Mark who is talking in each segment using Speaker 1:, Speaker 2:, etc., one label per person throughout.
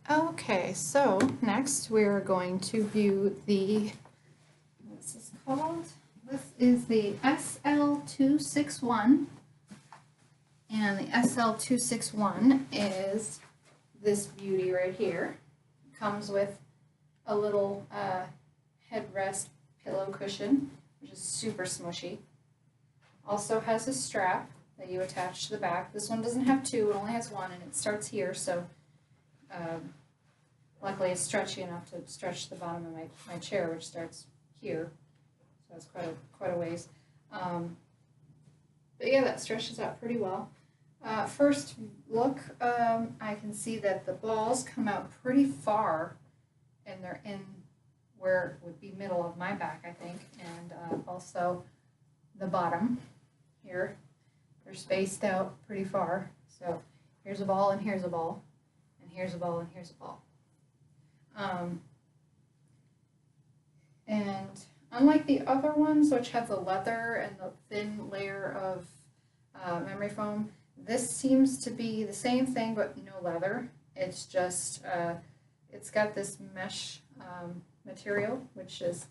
Speaker 1: Okay, so next we're going to view the, what's this called? This is the SL-261, and the SL-261 is this beauty right here. It comes with a little headrest pillow cushion, which is super smushy. Also has a strap that you attach to the back. This one doesn't have two, it only has one, and it starts here, so luckily it's stretchy enough to stretch the bottom of my chair, which starts here, so that's quite a ways. But yeah, that stretches out pretty well. First look, I can see that the balls come out pretty far, and they're in where it would be middle of my back, I think, and also the bottom here. They're spaced out pretty far, so here's a ball and here's a ball, and here's a ball and here's a ball. And unlike the other ones, which have the leather and the thin layer of memory foam, this seems to be the same thing but no leather. It's just, it's got this mesh material, which is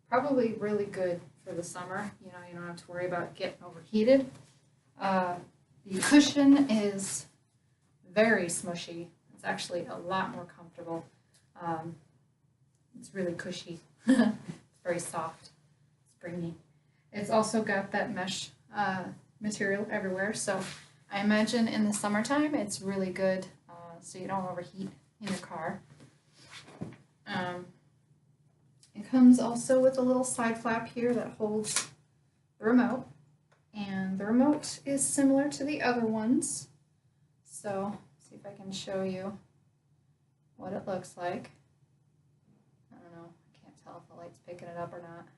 Speaker 1: probably really good for the summer. You know, you don't have to worry about getting overheated. The cushion is very smushy. It's actually a lot more comfortable. It's really cushy. It's very soft, springy. It's also got that mesh material everywhere, so I imagine in the summertime it's really good, so you don't overheat in your car. It comes also with a little side flap here that holds the remote, and the remote is similar to the other ones, so see if I can show you what it looks like. I don't know, I can't tell if the light's picking it up or not.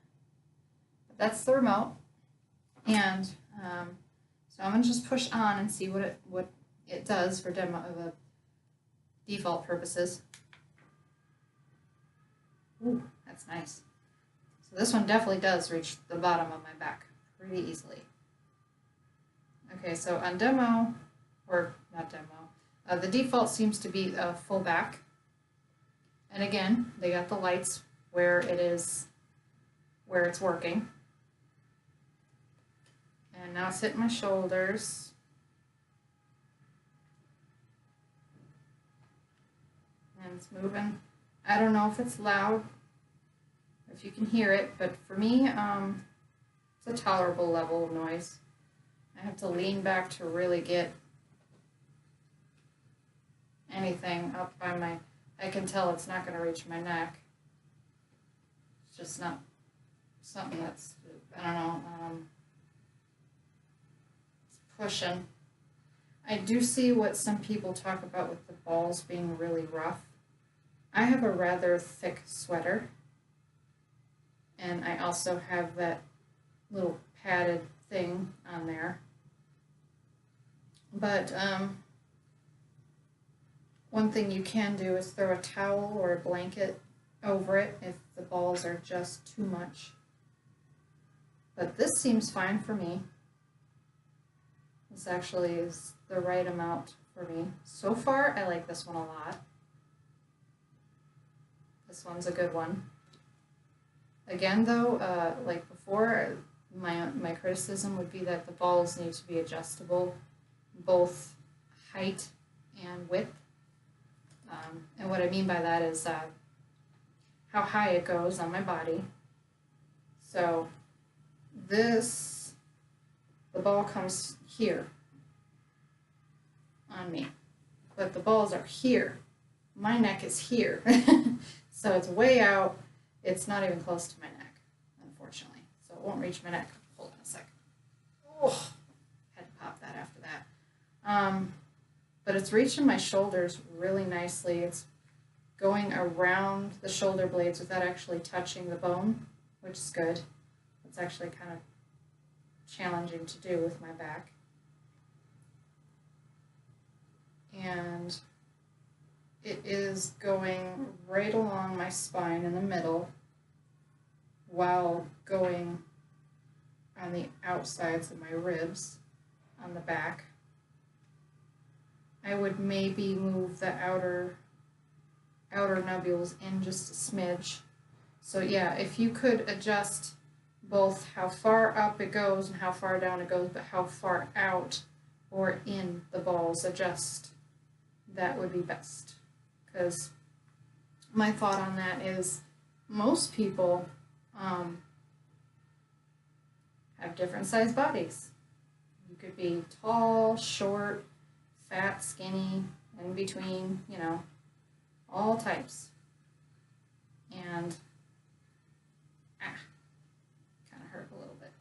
Speaker 1: But that's the remote, and so I'm gonna just push on and see what it does for default purposes. Ooh, that's nice. So this one definitely does reach the bottom of my back pretty easily. Okay, so on demo, or not demo, the default seems to be a full back. And again, they got the lights where it's working. And now it's hitting my shoulders. And it's moving. I don't know if it's loud, if you can hear it, but for me, it's a tolerable level of noise. I have to lean back to really get anything up by my, I can tell it's not going to reach my neck. It's just not something that's, I don't know, it's pushing. I do see what some people talk about with the balls being really rough. I have a rather thick sweater, and I also have that little padded thing on there. But one thing you can do is throw a towel or a blanket over it if the balls are just too much. But this seems fine for me. This actually is the right amount for me. So far, I like this one a lot. This one's a good one. Again, though, like before, my criticism would be that the balls need to be adjustable, both height and width. And what I mean by that is how high it goes on my body. So the ball comes here on me, but the balls are here. My neck is here. So it's way out. It's not even close to my neck, unfortunately. So it won't reach my neck. Hold on a second. Oh, had to pop that after that. But it's reaching my shoulders really nicely. It's going around the shoulder blades without actually touching the bone, which is good. It's actually kind of challenging to do with my back. And it is going right along my spine in the middle while going on the outsides of my ribs on the back. I would maybe move the outer outer nubules in just a smidge. So yeah, if you could adjust both how far up it goes and how far down it goes, but how far out or in the balls adjust, that would be best. Because my thought on that is most people have different sized bodies. You could be tall, short, fat, skinny, in between, you know, all types. And kind of hurt a little bit.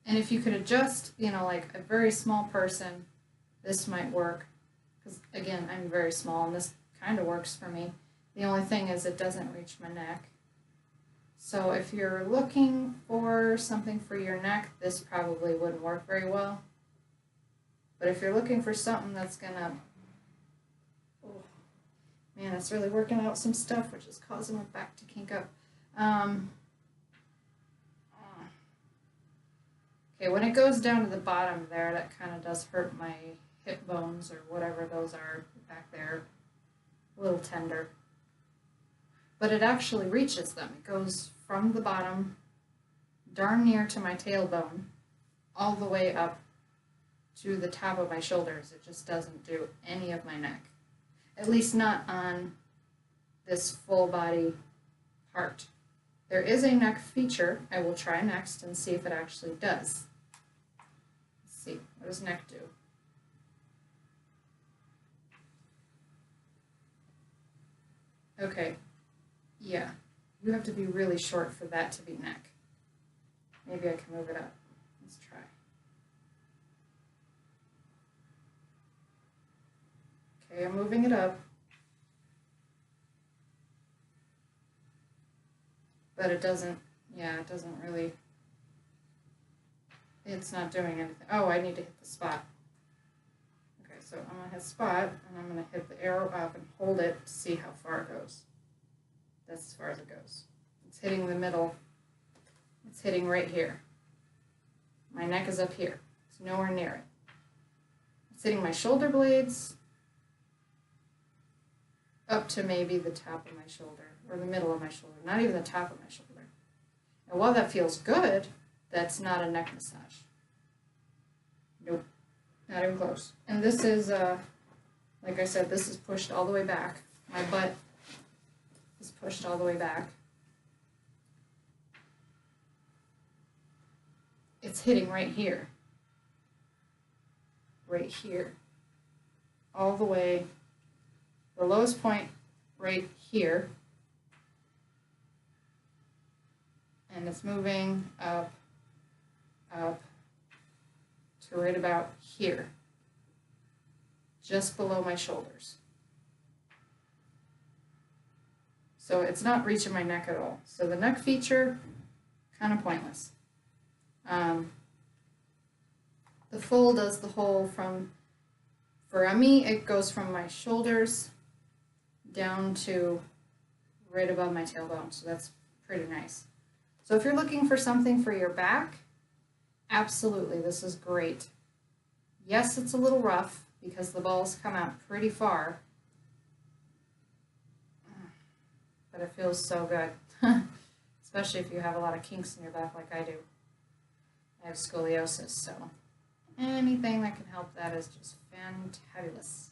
Speaker 1: And if you could adjust, you know, like a very small person, this might work. Because again, I'm very small and this kind of works for me. The only thing is it doesn't reach my neck. So if you're looking for something for your neck, this probably wouldn't work very well. But if you're looking for something that's gonna, oh, man, it's really working out some stuff, which is causing my back to kink up. Okay, when it goes down to the bottom there, that kind of does hurt my hip bones or whatever those are back there. A little tender. But it actually reaches them. It goes from the bottom, darn near to my tailbone, all the way up to the top of my shoulders. It just doesn't do any of my neck. At least not on this full body part. There is a neck feature I will try next and see if it actually does. Let's see, what does neck do? Okay, yeah, you have to be really short for that to be neck. Maybe I can move it up. Let's try. Okay, I'm moving it up. But it doesn't, yeah, it doesn't really, it's not doing anything. Oh, I need to hit the spot. Okay, so I'm going to hit spot, and I'm going to hit the arrow up and hold it to see how far it goes. That's as far as it goes. It's hitting the middle. It's hitting right here. My neck is up here. It's nowhere near it. It's hitting my shoulder blades up to maybe the top of my shoulder, or the middle of my shoulder, not even the top of my shoulder. And while that feels good, that's not a neck massage. Nope, not even close. And this is, like I said, this is pushed all the way back. My butt is pushed all the way back. It's hitting right here. Right here. All the way, the lowest point right here. And it's moving up, up to right about here, just below my shoulders. So it's not reaching my neck at all. So the neck feature, kind of pointless. The full does the whole from, for me, it goes from my shoulders down to right above my tailbone. So that's pretty nice. So if you're looking for something for your back, absolutely, this is great. Yes, it's a little rough because the balls come out pretty far, but it feels so good, especially if you have a lot of kinks in your back like I do. I have scoliosis, so anything that can help that is just fantabulous.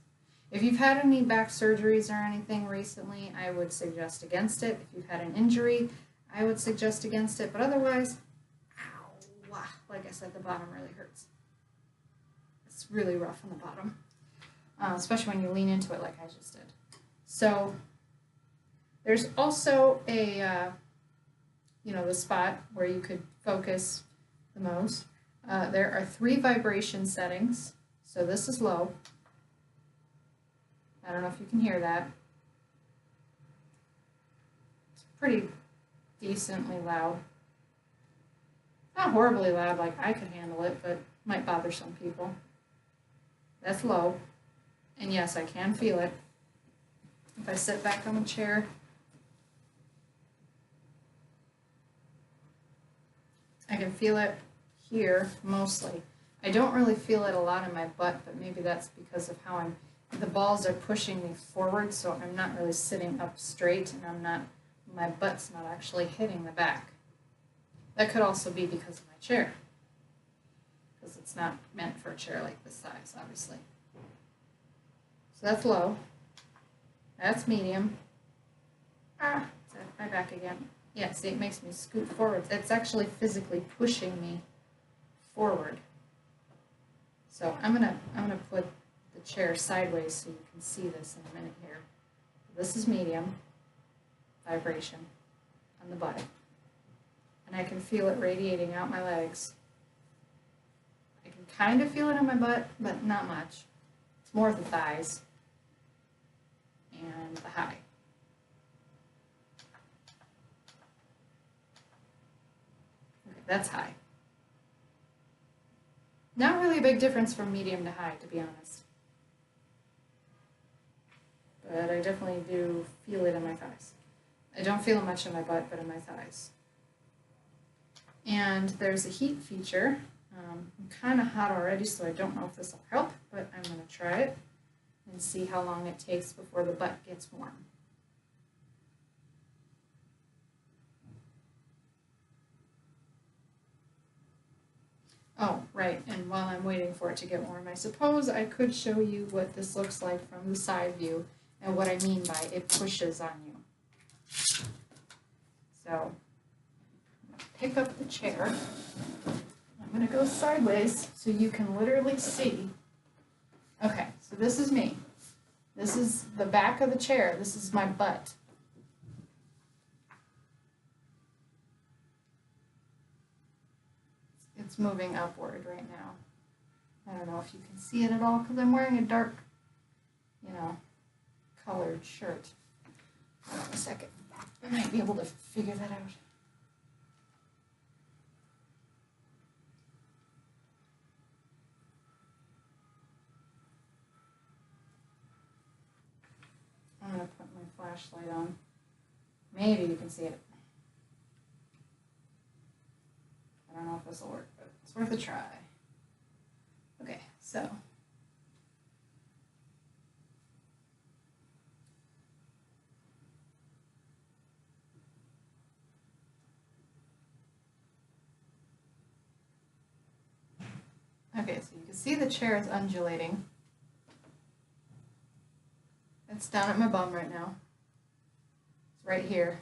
Speaker 1: If you've had any back surgeries or anything recently, I would suggest against it. If you've had an injury, I would suggest against it, but otherwise, ow, like I said, the bottom really hurts. It's really rough on the bottom, especially when you lean into it like I just did. So there's also a, the spot where you could focus the most. There are 3 vibration settings. So this is low. I don't know if you can hear that. It's pretty decently loud. Not horribly loud like I could handle it, but might bother some people. That's low. And yes, I can feel it. If I sit back on the chair, I can feel it here mostly. I don't really feel it a lot in my butt, but maybe that's because of how I'm the balls are pushing me forward, so I'm not really sitting up straight, and my butt's not actually hitting the back. That could also be because of my chair, because it's not meant for a chair like this size, obviously. So that's low. That's medium. It's at my back again. Yeah, see, it makes me scoot forward. It's actually physically pushing me forward. So I'm gonna put the chair sideways so you can see this in a minute here. This is medium vibration on the butt. And I can feel it radiating out my legs. I can kind of feel it on my butt, but not much. It's more the thighs and the high. Okay, that's high. Not really a big difference from medium to high, to be honest. But I definitely do feel it in my thighs. I don't feel it much in my butt, but in my thighs. And there's a heat feature. I'm kind of hot already, so I don't know if this will help, but I'm going to try it and see how long it takes before the butt gets warm. Oh, right, and while I'm waiting for it to get warm, I suppose I could show you what this looks like from the side view and what I mean by it pushes on you. So, I'm going to pick up the chair. I'm going to go sideways so you can literally see. Okay, so this is me. This is the back of the chair. This is my butt. It's moving upward right now. I don't know if you can see it at all because I'm wearing a dark, colored shirt. Hold on a second. I might be able to figure that out. I'm going to put my flashlight on. Maybe you can see it. I don't know if this will work, but it's worth a try. Okay, so. Okay, so you can see the chair is undulating. It's down at my bum right now. It's right here.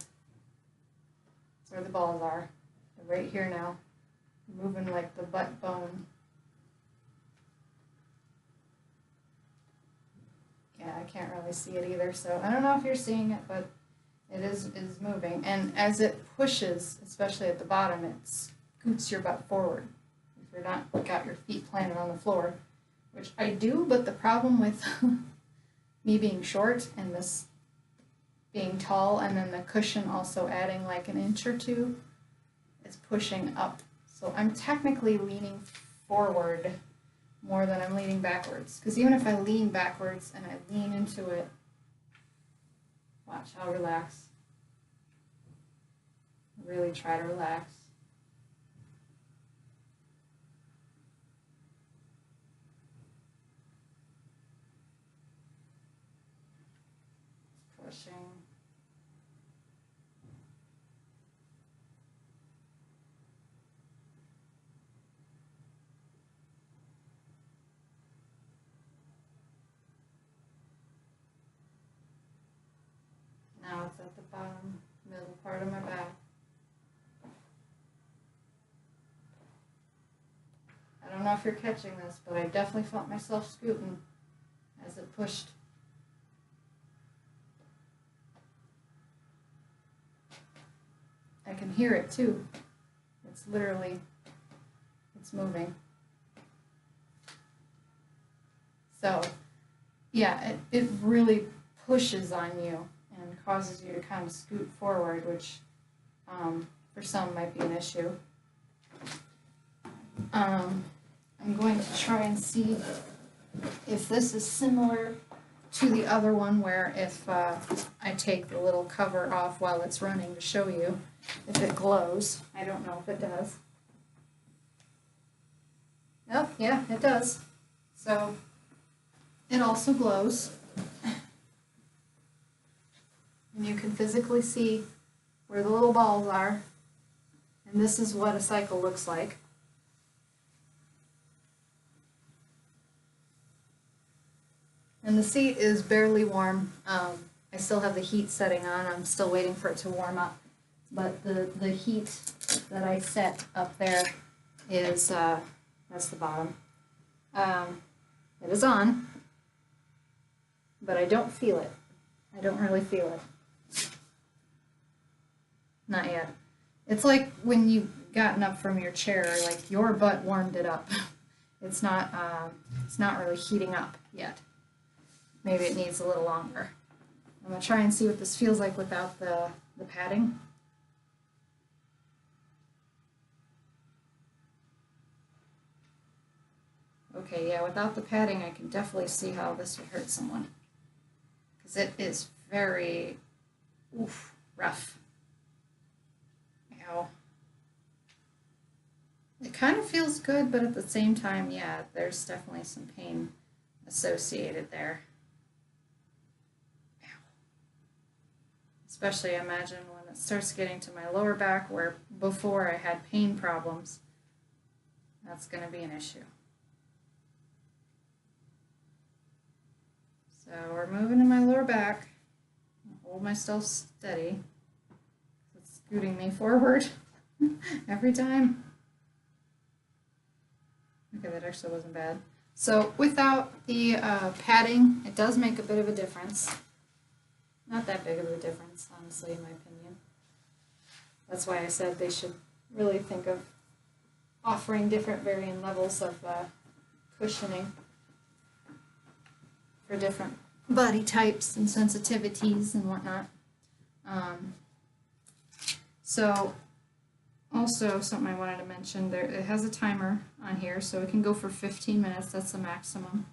Speaker 1: That's where the balls are. They're right here now. Moving like the butt bone. Yeah, I can't really see it either, so I don't know if you're seeing it, but it is moving. And as it pushes, especially at the bottom, it scoots your butt forward. If you're not got your feet planted on the floor, which I do, but the problem with me being short and this being tall and then the cushion also adding like an inch or two, it's pushing up. So I'm technically leaning forward more than I'm leaning backwards. Because even if I lean backwards and I lean into it, watch, I'll relax. Really try to relax. Pushing. Now it's at the bottom, middle part of my back. I don't know if you're catching this, but I definitely felt myself scooting as it pushed. I can hear it too. It's literally, it's moving. So, yeah, it really pushes on you and causes you to kind of scoot forward, which for some might be an issue. I'm going to try and see if this is similar to the other one, where if I take the little cover off while it's running to show you if it glows. I don't know if it does. Nope, yeah, it does. So it also glows. And you can physically see where the little balls are. And this is what a cycle looks like. And the seat is barely warm. I still have the heat setting on. I'm still waiting for it to warm up. But the heat that I set up there is, that's the bottom. It is on, but I don't feel it. I don't really feel it. Not yet. It's like when you've gotten up from your chair, like your butt warmed it up. It's not really heating up yet. Maybe it needs a little longer. I'm going to try and see what this feels like without the padding. Okay, yeah, without the padding I can definitely see how this would hurt someone. Because it is very, rough. Ow. It kind of feels good, but at the same time, yeah, there's definitely some pain associated there. Ow. Especially, I imagine, when it starts getting to my lower back, where before I had pain problems, that's going to be an issue. So we're moving to my lower back. I'll hold myself steady. It's scooting me forward every time. Okay, that actually wasn't bad. So without the padding, it does make a bit of a difference. Not that big of a difference, honestly, in my opinion. That's why I said they should really think of offering different varying levels of cushioning for different body types and sensitivities and whatnot. So also something I wanted to mention, there it has a timer on here, so it can go for 15 minutes. That's the maximum.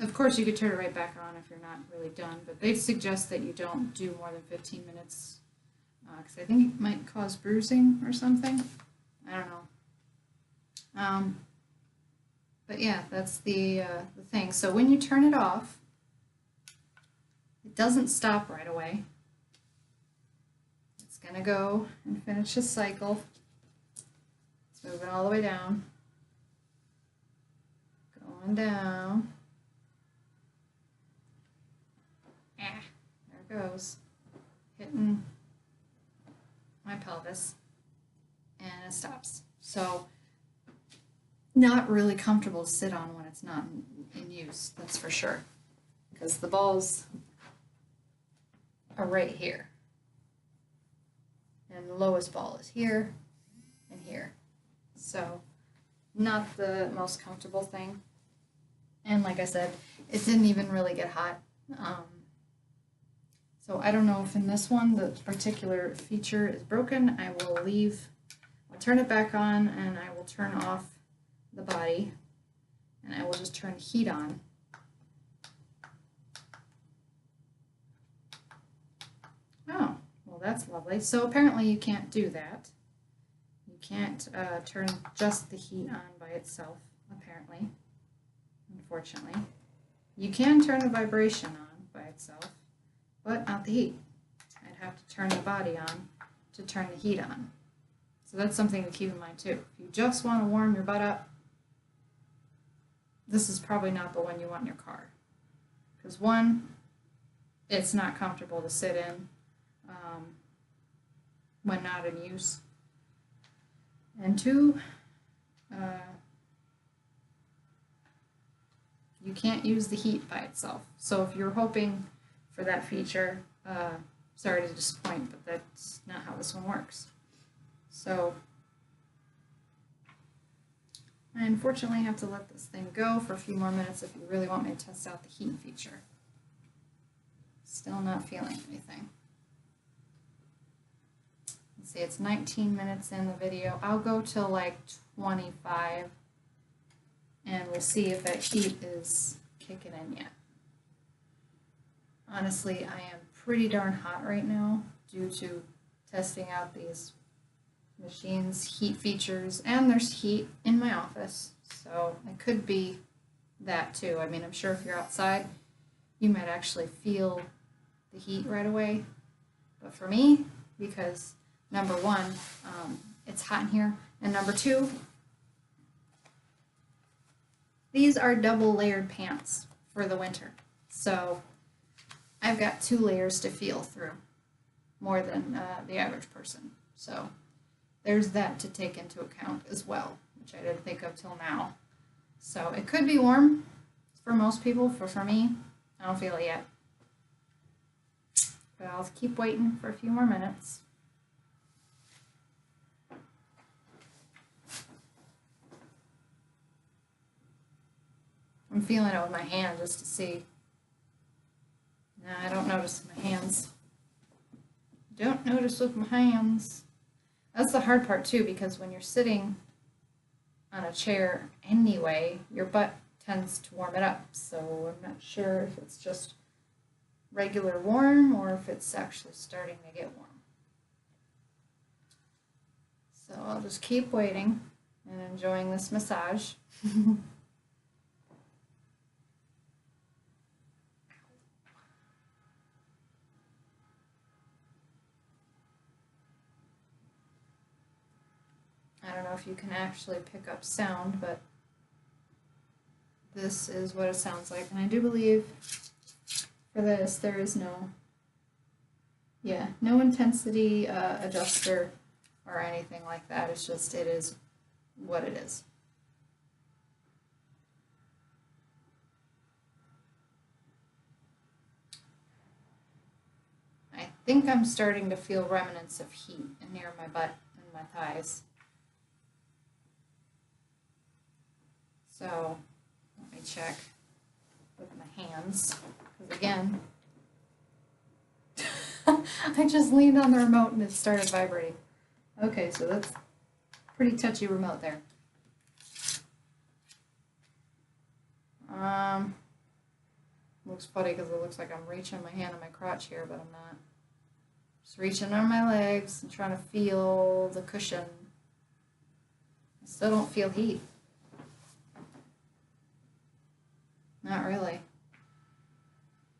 Speaker 1: Of course, you could turn it right back on if you're not really done, but they suggest that you don't do more than 15 minutes because I think it might cause bruising or something. I don't know. But yeah, that's the thing. So when you turn it off, it doesn't stop right away. It's going to go and finish the cycle. It's moving all the way down. Going down. There it goes. Hitting my pelvis. And it stops. So not really comfortable to sit on when it's not in use, that's for sure. Because the balls are right here. And the lowest ball is here and here. So not the most comfortable thing. And like I said, it didn't even really get hot. So I don't know if in this one the particular feature is broken. I will I'll turn it back on and I will turn off the body, and I will just turn heat on. Oh, well that's lovely. So apparently you can't do that. You can't turn just the heat on by itself, apparently, unfortunately. You can turn the vibration on by itself, but not the heat. I'd have to turn the body on to turn the heat on. So that's something to keep in mind too. If you just want to warm your butt up, this is probably not the one you want in your car. Because one, it's not comfortable to sit in when not in use. And two, you can't use the heat by itself. So if you're hoping for that feature, sorry to disappoint, but that's not how this one works. So I unfortunately have to let this thing go for a few more minutes if you really want me to test out the heat feature. Still not feeling anything. Let's see, it's 19 minutes in the video. I'll go till like 25 and we'll see if that heat is kicking in yet. Honestly, I am pretty darn hot right now due to testing out these machines' heat features, and there's heat in my office, so I could be that too. I mean, I'm sure if you're outside, you might actually feel the heat right away. But for me, because number one, it's hot in here, and number two, these are double layered pants for the winter. So I've got 2 layers to feel through, more than the average person. So there's that to take into account as well, which I didn't think of till now. So it could be warm for most people. For me, I don't feel it yet. But I'll keep waiting for a few more minutes. I'm feeling it with my hand just to see. No, I don't notice my hands. Don't notice with my hands. That's the hard part too, because when you're sitting on a chair anyway, your butt tends to warm it up. So I'm not sure if it's just regular warm or if it's actually starting to get warm. So I'll just keep waiting and enjoying this massage. I don't know if you can actually pick up sound, but this is what it sounds like. And I do believe for this there is no intensity adjuster or anything like that. It's just, it is what it is. I think I'm starting to feel remnants of heat near my butt and my thighs. So let me check with my hands, because again, I just leaned on the remote and it started vibrating. Okay, so that's a pretty touchy remote there. Looks funny because it looks like I'm reaching my hand on my crotch here, but I'm not. Just reaching on my legs and trying to feel the cushion. I still don't feel heat. Not really.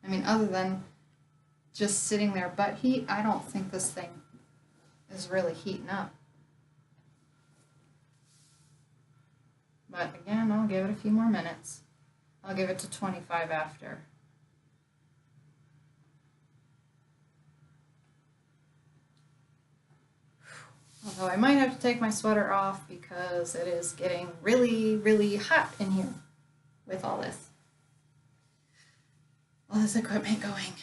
Speaker 1: I mean, other than just sitting there butt heat, I don't think this thing is really heating up. But again, I'll give it a few more minutes. I'll give it to 25 after. Although I might have to take my sweater off because it is getting really, really hot in here with all this equipment going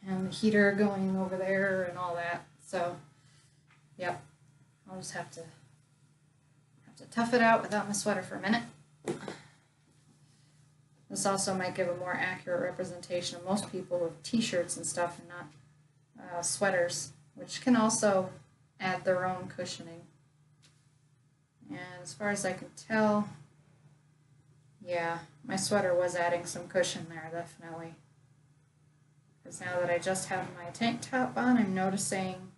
Speaker 1: and the heater going over there and all that. So, yep, I'll just have to tough it out without my sweater for a minute. This also might give a more accurate representation of most people with t-shirts and stuff and not sweaters, which can also add their own cushioning. And as far as I can tell, yeah, my sweater was adding some cushion there, definitely. Because now that I just have my tank top on, I'm noticing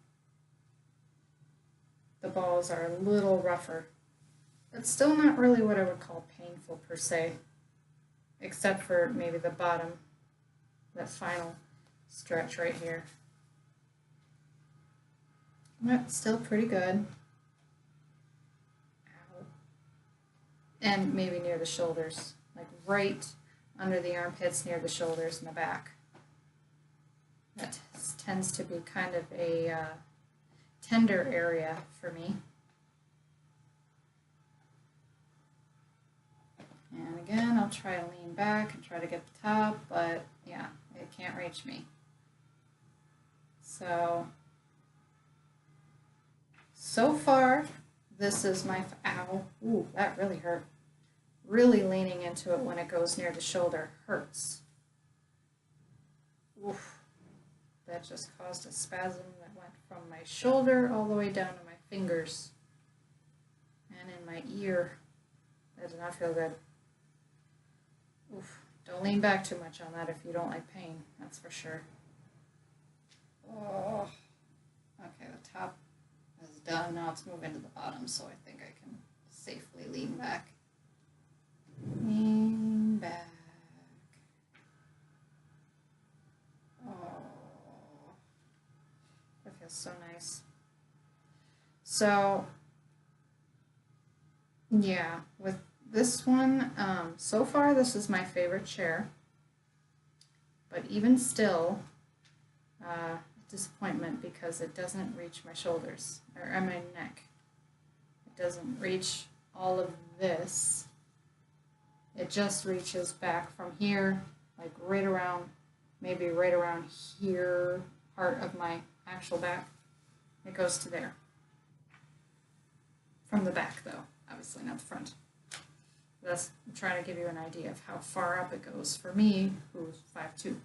Speaker 1: the balls are a little rougher. But still not really what I would call painful per se, except for maybe the bottom, that final stretch right here. But still pretty good. Ow. And maybe near the shoulders, like right under the armpits near the shoulders and the back. That tends to be kind of a tender area for me. And again, I'll try to lean back and try to get the top, but yeah, it can't reach me. So far, this is my, ow, ooh, that really hurt. Really leaning into it when it goes near the shoulder hurts. Oof, that just caused a spasm that went from my shoulder all the way down to my fingers and in my ear. That did not feel good. Oof, don't lean back too much on that if you don't like pain, that's for sure. Oh, okay, the top is done. Now it's moving to the bottom, so I think I can safely lean back. Lean back. Oh, that feels so nice. So, yeah, with this one, so far this is my favorite chair. But even still, disappointment because it doesn't reach my shoulders, or my neck. It doesn't reach all of this. It just reaches back from here, like right around, maybe right around here, part of my actual back. It goes to there. From the back though, obviously not the front. That's, I'm trying to give you an idea of how far up it goes for me, who's 5'2".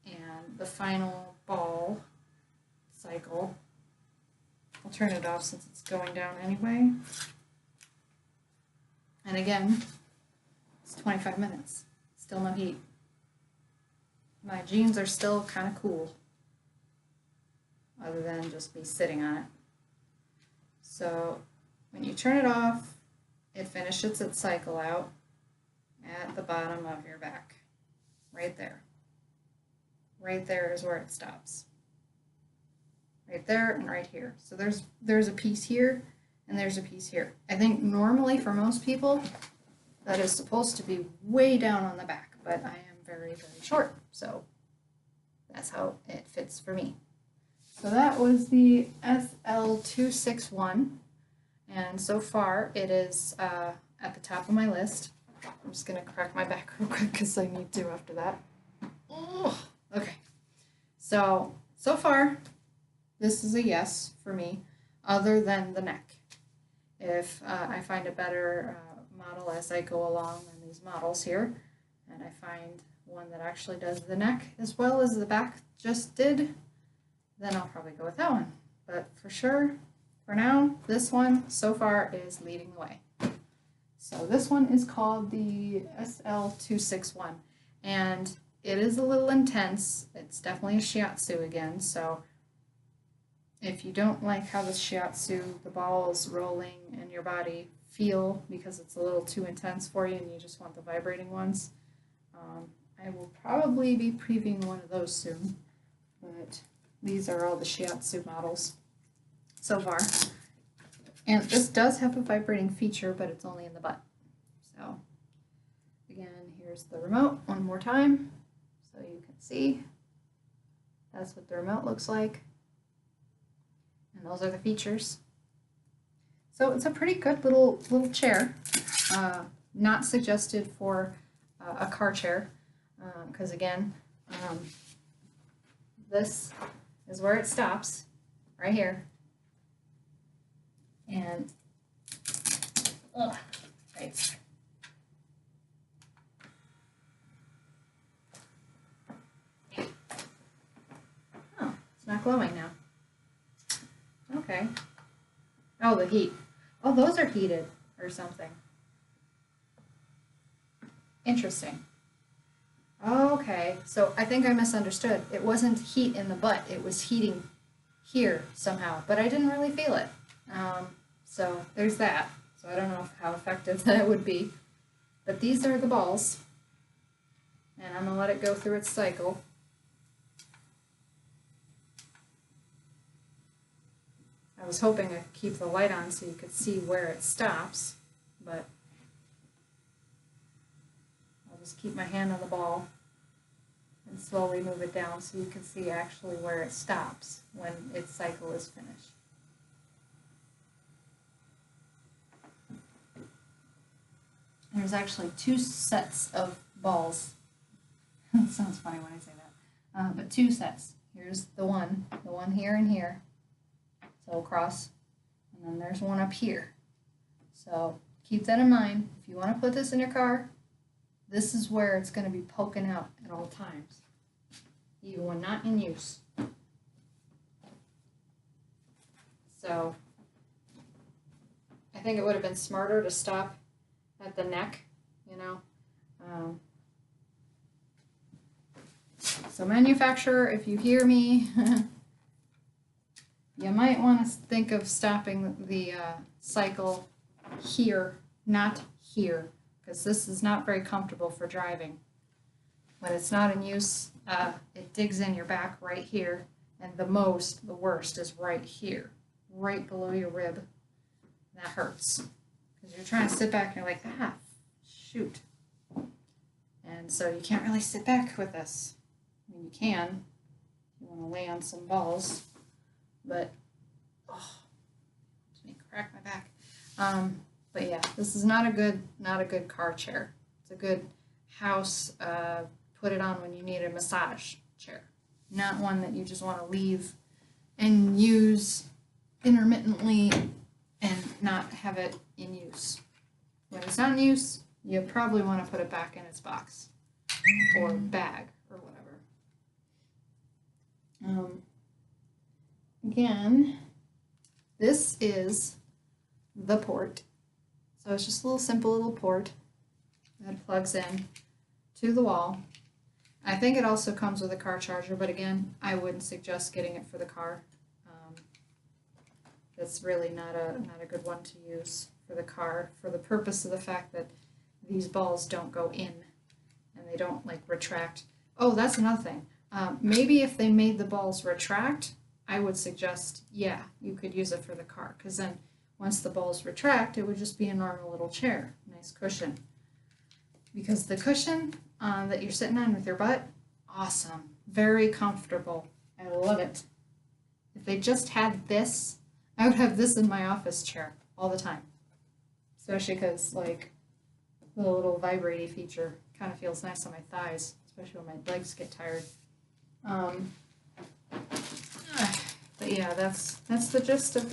Speaker 1: And the final ball cycle, I'll turn it off since it's going down anyway. And again, it's 25 minutes, still no heat. My jeans are still kind of cool, other than just me sitting on it. So when you turn it off, it finishes its cycle out at the bottom of your back, right there. Right there is where it stops. Right there and right here. So there's a piece here and there's a piece here. I think normally for most people that is supposed to be way down on the back, but I am very, very short, so that's how it fits for me. So that was the SL-261, and so far it is at the top of my list. I'm just going to crack my back real quick because I need to after that. Oh, okay, so far this is a yes for me, other than the neck. If I find a better model as I go along in these models here, and I find one that actually does the neck as well as the back just did, then I'll probably go with that one. But for sure, for now, this one so far is leading the way. So this one is called the SL-261, and it is a little intense. It's definitely a Shiatsu again, so if you don't like how the Shiatsu, the balls rolling in your body feel because it's a little too intense for you and you just want the vibrating ones, I will probably be previewing one of those soon, but these are all the Shiatsu models so far. And this does have a vibrating feature, but it's only in the butt. So again, here's the remote one more time so you can see. That's what the remote looks like. And those are the features. So it's a pretty good little chair. Not suggested for a car chair, because again, this is where it stops, right here. And, right. Oh, it's not glowing now. Okay. Oh, the heat. Oh, those are heated or something. Interesting. Okay, so I think I misunderstood. It wasn't heat in the butt, it was heating here somehow, but I didn't really feel it. So there's that. So I don't know how effective that would be. But these are the balls, and I'm going to let it go through its cycle. I was hoping to keep the light on so you could see where it stops, but I'll just keep my hand on the ball and slowly move it down so you can see actually where it stops when its cycle is finished. There's actually two sets of balls. It sounds funny when I say that, but two sets. Here's the one here and here. So across, and then there's one up here. So keep that in mind. If you want to put this in your car, this is where it's going to be poking out at all times, even when not in use. So I think it would have been smarter to stop at the neck, you know. So manufacturer, if you hear me, you might want to think of stopping the cycle here, not here, because this is not very comfortable for driving. When it's not in use, it digs in your back right here, and the worst is right here, right below your rib. That hurts, because you're trying to sit back and you're like, ah, shoot. And so you can't really sit back with this. I mean, you can, if you want to lay on some balls, but, oh, just make me crack my back. But yeah, this is not a good car chair. It's a good house, put it on when you need a massage chair. Not one that you just want to leave and use intermittently and not have it in use. When it's not in use, you probably want to put it back in its box or bag or whatever. Again, this is the port. So it's just a little simple little port that plugs in to the wall. I think it also comes with a car charger, but again, I wouldn't suggest getting it for the car. It's really not a good one to use for the car, for the purpose of the fact that these balls don't go in and they don't like retract. Oh, that's another thing. Maybe if they made the balls retract, I would suggest, yeah, you could use it for the car, because then once the balls retract, it would just be a normal little chair, nice cushion. Because the cushion that you're sitting on with your butt, awesome, very comfortable. I love it. If they just had this, I would have this in my office chair all the time. Especially because, like, the little vibrating feature kind of feels nice on my thighs, especially when my legs get tired. But yeah, that's the gist of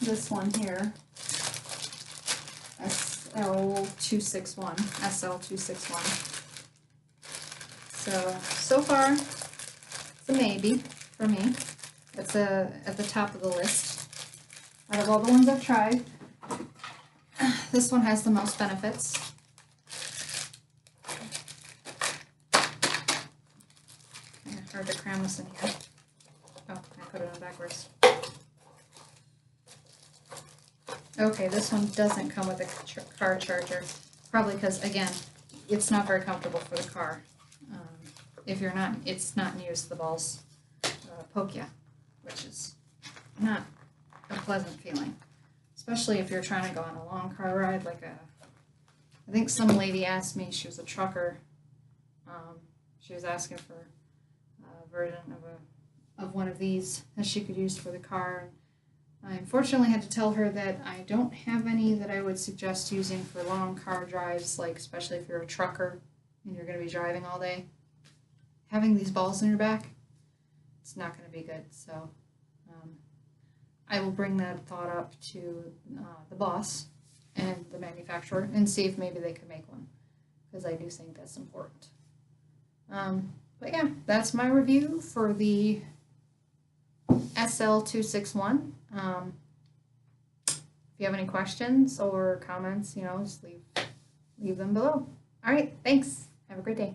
Speaker 1: this one here. SL-261. SL-261. So far, it's a maybe for me. It's at the top of the list. Out of all the ones I've tried, this one has the most benefits. Hard to cram this in here. Oh, I put it on backwards. Okay, this one doesn't come with a car charger. Probably because, again, it's not very comfortable for the car. If it's not in use, the balls poke you, which is not a pleasant feeling. Especially if you're trying to go on a long car ride, I think some lady asked me, she was a trucker, she was asking for a version of one of these that she could use for the car. I unfortunately had to tell her that I don't have any that I would suggest using for long car drives, like especially if you're a trucker and you're going to be driving all day. Having these balls in your back, it's not going to be good. So I will bring that thought up to the boss and the manufacturer and see if maybe they could make one, because I do think that's important. But yeah, that's my review for the SL-261. If you have any questions or comments, just leave them below. All right, thanks. Have a great day.